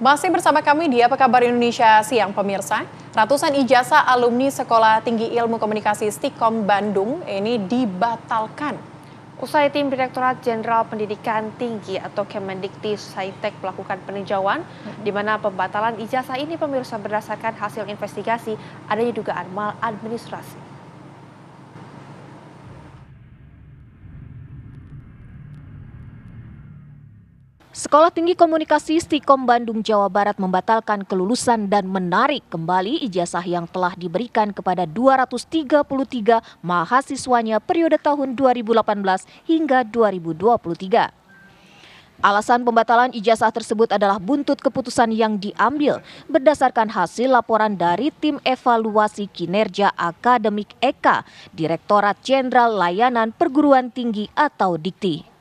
Masih bersama kami di Apa Kabar Indonesia Siang pemirsa. Ratusan ijazah alumni Sekolah Tinggi Ilmu Komunikasi Stikom Bandung ini dibatalkan. Usai tim Direktorat Jenderal Pendidikan Tinggi atau Kemendikti Saintek melakukan peninjauan, di mana pembatalan ijazah ini pemirsa berdasarkan hasil investigasi adanya dugaan maladministrasi. Sekolah Tinggi Komunikasi Stikom Bandung, Jawa Barat membatalkan kelulusan dan menarik kembali ijazah yang telah diberikan kepada 233 mahasiswanya periode tahun 2018 hingga 2023. Alasan pembatalan ijazah tersebut adalah buntut keputusan yang diambil berdasarkan hasil laporan dari Tim Evaluasi Kinerja Akademik EKA, Direktorat Jenderal Layanan Perguruan Tinggi atau Dikti.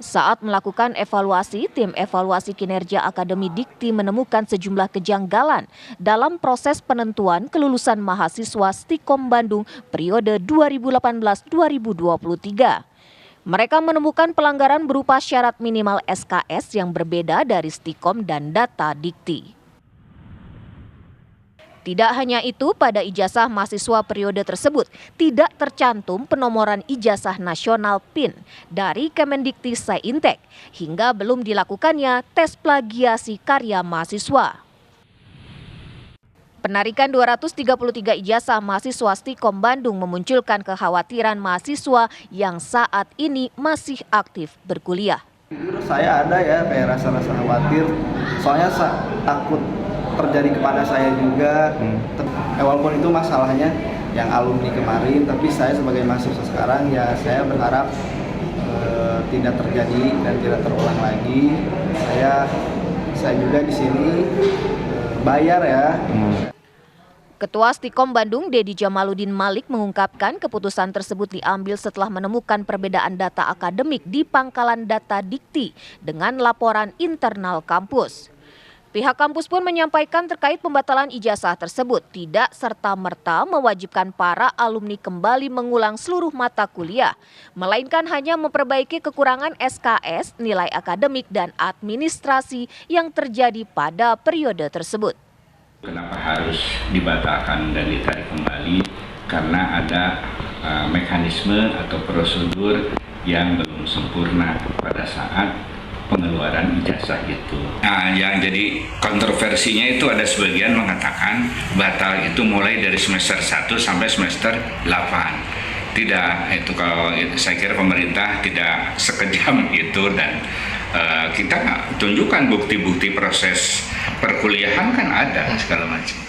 Saat melakukan evaluasi, tim evaluasi kinerja Akademi Dikti menemukan sejumlah kejanggalan dalam proses penentuan kelulusan mahasiswa Stikom Bandung periode 2018-2023. Mereka menemukan pelanggaran berupa syarat minimal SKS yang berbeda dari Stikom dan data Dikti. Tidak hanya itu, pada ijazah mahasiswa periode tersebut tidak tercantum penomoran ijazah nasional PIN dari Kemendikti Saintek hingga belum dilakukannya tes plagiasi karya mahasiswa. Penarikan 233 ijazah mahasiswa Stikom Bandung memunculkan kekhawatiran mahasiswa yang saat ini masih aktif berkuliah. Saya ada ya kayak rasa-rasa khawatir, soalnya takut terjadi kepada saya juga. Walaupun itu masalahnya yang alumni kemarin, tapi saya sebagai mahasiswa sekarang ya saya berharap tidak terjadi dan tidak terulang lagi. Saya juga di sini bayar ya. Ketua Stikom Bandung, Dedi Jamaludin Malik, mengungkapkan keputusan tersebut diambil setelah menemukan perbedaan data akademik di pangkalan data Dikti dengan laporan internal kampus. Pihak kampus pun menyampaikan terkait pembatalan ijazah tersebut tidak serta-merta mewajibkan para alumni kembali mengulang seluruh mata kuliah, melainkan hanya memperbaiki kekurangan SKS, nilai akademik, dan administrasi yang terjadi pada periode tersebut. Kenapa harus dibatalkan dan ditarik kembali? Karena ada mekanisme atau prosedur yang belum sempurna pada saat pengeluaran ijazah itu. Nah, yang jadi kontroversinya itu ada sebagian mengatakan batal itu mulai dari semester 1 sampai semester 8. Tidak, itu kalau saya kira pemerintah tidak sekejam itu, dan kita tunjukkan bukti-bukti proses perkuliahan kan ada segala macam.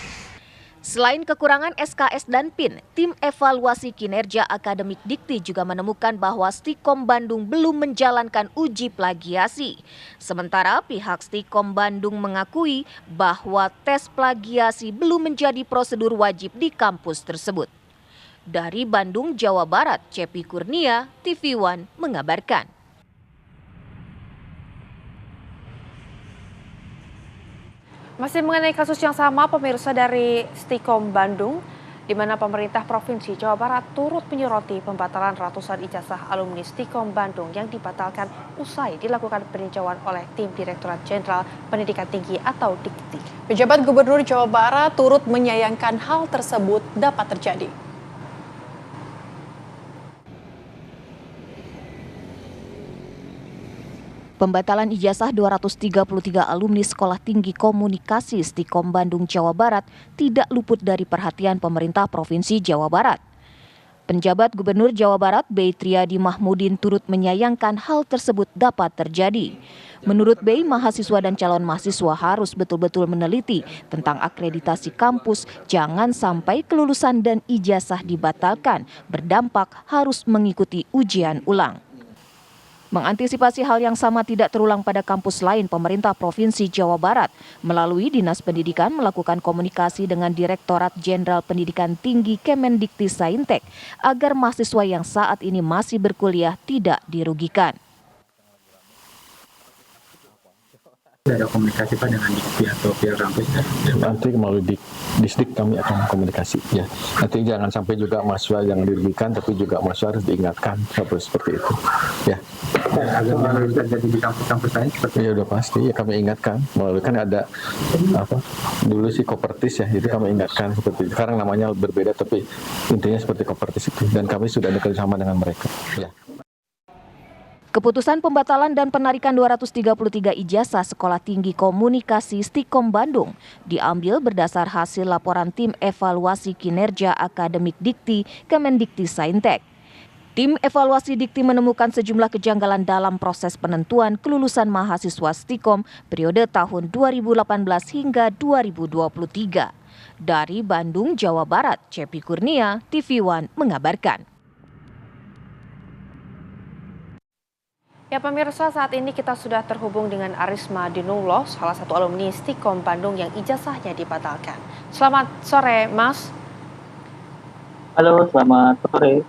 Selain kekurangan SKS dan PIN, tim evaluasi kinerja Akademik Dikti juga menemukan bahwa Stikom Bandung belum menjalankan uji plagiasi. Sementara pihak Stikom Bandung mengakui bahwa tes plagiasi belum menjadi prosedur wajib di kampus tersebut. Dari Bandung, Jawa Barat, Cepi Kurnia, TV One mengabarkan. Masih mengenai kasus yang sama, pemirsa, dari Stikom Bandung, di mana pemerintah Provinsi Jawa Barat turut menyoroti pembatalan ratusan ijazah alumni Stikom Bandung yang dibatalkan usai dilakukan peninjauan oleh tim Direktorat Jenderal Pendidikan Tinggi atau Dikti. Pejabat Gubernur Jawa Barat turut menyayangkan hal tersebut dapat terjadi. Pembatalan ijazah 233 alumni Sekolah Tinggi Komunikasi Stikom Bandung, Jawa Barat tidak luput dari perhatian pemerintah Provinsi Jawa Barat. Penjabat Gubernur Jawa Barat, Bey Triadi Mahmudin, turut menyayangkan hal tersebut dapat terjadi. Menurut Bey, mahasiswa dan calon mahasiswa harus betul-betul meneliti tentang akreditasi kampus, jangan sampai kelulusan dan ijazah dibatalkan, berdampak harus mengikuti ujian ulang. Mengantisipasi hal yang sama tidak terulang pada kampus lain, pemerintah Provinsi Jawa Barat melalui Dinas Pendidikan melakukan komunikasi dengan Direktorat Jenderal Pendidikan Tinggi Kemendikti Saintek agar mahasiswa yang saat ini masih berkuliah tidak dirugikan. Ada komunikasi Pak dengan Dikti atau pihak kampus? Nanti melalui Disdik kami akan komunikasi ya. Nanti jangan sampai juga mahasiswa yang dirugikan, tapi juga mahasiswa harus diingatkan seperti itu ya. Agar yang terjadi di kampus-kampus lain seperti ya udah pasti ya kami ingatkan. Melalui kan ada dulu sih Kopertis ya, itu kami ingatkan seperti itu. Sekarang namanya berbeda tapi intinya seperti Kopertis itu, dan kami sudah ada kerjasama dengan mereka ya. Keputusan pembatalan dan penarikan 233 ijazah Sekolah Tinggi Komunikasi Stikom Bandung diambil berdasar hasil laporan Tim Evaluasi Kinerja Akademik Dikti Kemendikti-Saintek. Tim evaluasi Dikti menemukan sejumlah kejanggalan dalam proses penentuan kelulusan mahasiswa Stikom periode tahun 2018 hingga 2023. Dari Bandung, Jawa Barat, Cepi Kurnia, TV One mengabarkan. Ya pemirsa, saat ini kita sudah terhubung dengan Arisma Dinullah, salah satu alumni Stikom Bandung yang ijazahnya dibatalkan. Selamat sore, Mas. Halo, selamat sore.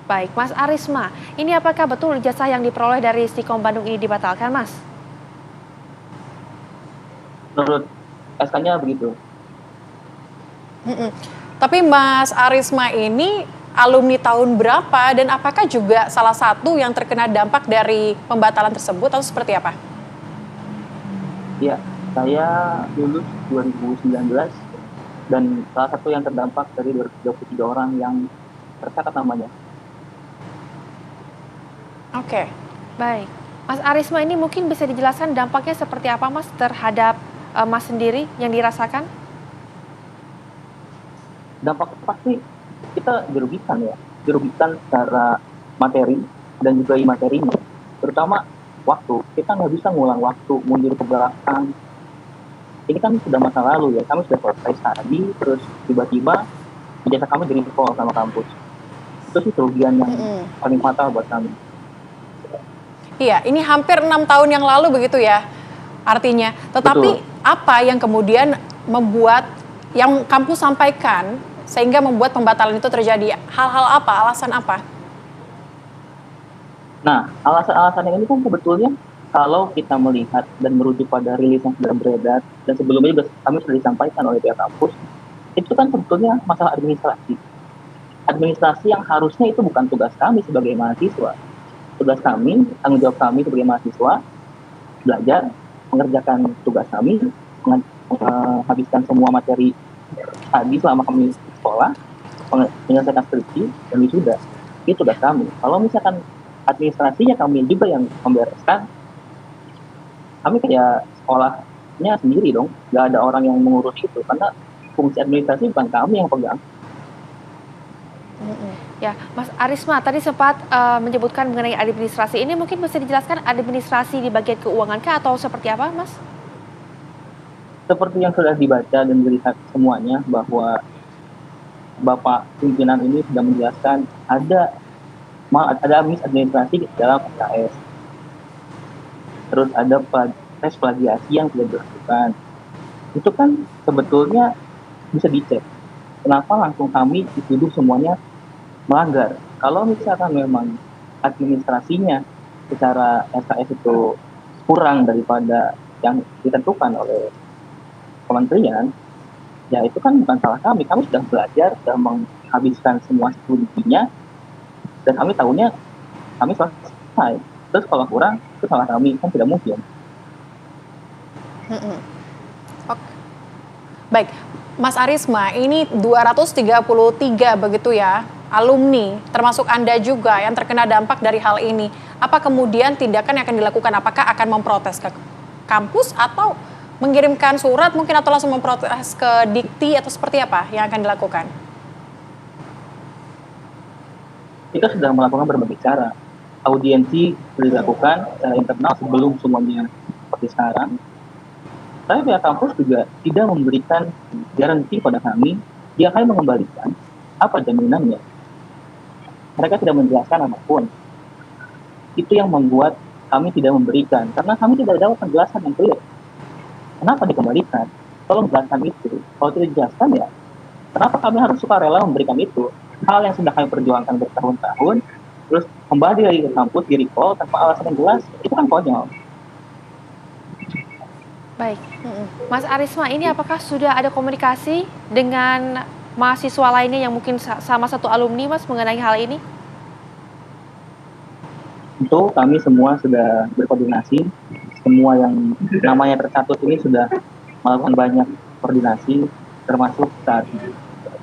Baik, Mas Arisma, ini apakah betul ijazah yang diperoleh dari Stikom Bandung ini dibatalkan, Mas? Menurut SK-nya begitu. Tapi Mas Arisma ini alumni tahun berapa dan apakah juga salah satu yang terkena dampak dari pembatalan tersebut atau seperti apa? Ya, saya lulus 2019 dan salah satu yang terdampak dari 223 orang yang tercatat namanya. Oke, baik. Mas Arisma, ini mungkin bisa dijelaskan dampaknya seperti apa, Mas, terhadap Mas sendiri yang dirasakan? Dampak pasti kita dirugikan ya, dirugikan secara materi dan juga imaterinya, terutama waktu. Kita nggak bisa ngulang waktu, mundur ke belakang. Ini kan sudah masa lalu ya, kami sudah selesai tadi, terus tiba-tiba ijazah kami di-recall sama kampus. Itu sih kerugian yang paling fatal buat kami. Iya, ini hampir 6 tahun yang lalu begitu ya artinya. Tetapi Betul. apa yang kemudian membuat, yang kampus sampaikan sehingga membuat pembatalan itu terjadi? Hal-hal apa, alasan apa? Nah, alasan-alasan yang ini kan sebetulnya kalau kita melihat dan merujuk pada rilis yang sudah beredar dan sebelumnya juga kami sudah disampaikan oleh pihak kampus, itu kan sebetulnya masalah administrasi. Administrasi yang harusnya itu bukan tugas kami sebagai mahasiswa. Tugas kami, tanggung jawab kami sebagai mahasiswa, belajar, mengerjakan tugas kami, menghabiskan semua materi tadi selama kami sekolah, menyelesaikan skripsi, dan wisuda. Itu tugas kami. Kalau misalkan administrasinya kami juga yang membereskan, kami kayak sekolahnya sendiri dong, nggak ada orang yang mengurus itu, karena fungsi administrasi bukan kami yang pegang. Ya, Mas Arisma tadi sempat menyebutkan mengenai administrasi. Ini mungkin bisa dijelaskan administrasi di bagian keuangan kah atau seperti apa, Mas? Seperti yang sudah dibaca dan dilihat semuanya, bahwa Bapak pimpinan ini sudah menjelaskan ada misadministrasi dalam SKS. Terus ada tes plagiasi yang sudah dilakukan. Itu kan sebetulnya bisa dicek. Kenapa langsung kami dituduh semuanya melanggar? Kalau misalkan memang administrasinya secara SKS itu kurang daripada yang ditentukan oleh kementerian, ya itu kan bukan salah kami. Kami sudah belajar, sudah menghabiskan semua studinya, dan kami tahunya kami selesai. Terus kalau kurang, itu salah kami, kan tidak mungkin. Oke. Baik, Mas Arisma, ini 233 begitu ya, alumni, termasuk Anda juga yang terkena dampak dari hal ini. Apa kemudian tindakan yang akan dilakukan? Apakah akan memprotes ke kampus atau mengirimkan surat mungkin atau langsung memprotes ke Dikti atau seperti apa yang akan dilakukan? Kita sudah melakukan berbagai cara. Audiensi sudah dilakukan secara internal sebelum semuanya seperti sekarang. Tapi pihak kampus juga tidak memberikan garansi pada kami, dia akan mengembalikan apa jaminannya. Mereka tidak menjelaskan apapun. Itu yang membuat kami tidak memberikan, karena kami tidak dapat penjelasan yang clear. Kenapa dikembalikan? Tolong jelaskan itu. Kalau tidak dijelaskan ya, kenapa kami harus sukarela memberikan itu? Hal yang sudah kami perjuangkan bertahun-tahun, terus kembali lagi ke kampus, di recall tanpa alasan yang jelas, itu kan konyol. Baik, Mas Arisma, ini apakah sudah ada komunikasi dengan mahasiswa lainnya yang mungkin sama satu alumni, Mas, mengenai hal ini? Tentu kami semua sudah berkoordinasi, semua yang namanya tercatat ini sudah melakukan banyak koordinasi, termasuk saat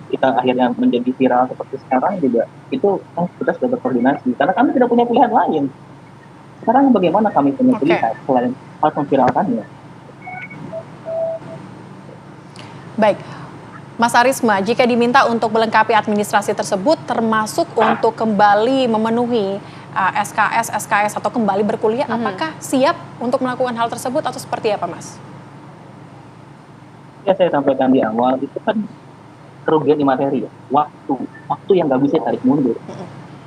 kita akhirnya menjadi viral seperti sekarang juga, itu kita sudah berkoordinasi, karena kami tidak punya pilihan lain. Sekarang bagaimana kami punya pilihan selain harus memviralkannya? Baik, Mas Arisma, jika diminta untuk melengkapi administrasi tersebut, termasuk untuk kembali memenuhi SKS atau kembali berkuliah, apakah siap untuk melakukan hal tersebut atau seperti apa, Mas? Ya, saya sampaikan di awal, itu kan kerugian di materi, ya. Waktu yang nggak bisa tarik mundur.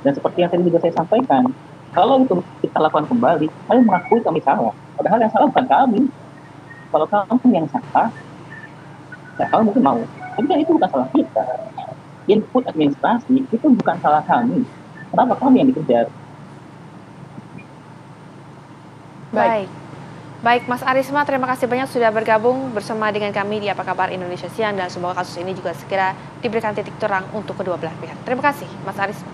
Dan seperti yang tadi juga saya sampaikan, kalau itu kita lakukan kembali, kami mengakui kami salah. Padahal yang salah bukan kami. Kalau kamu yang salah, ya kamu mungkin mau. Tapi kan itu bukan salah kita. Input administrasi itu bukan salah kami. Kenapa kami yang dikejar? Baik, Mas Arisma, terima kasih banyak sudah bergabung bersama dengan kami di Apa Kabar Indonesia Siang, dan semoga kasus ini juga segera diberikan titik terang untuk kedua belah pihak. Terima kasih, Mas Arisma.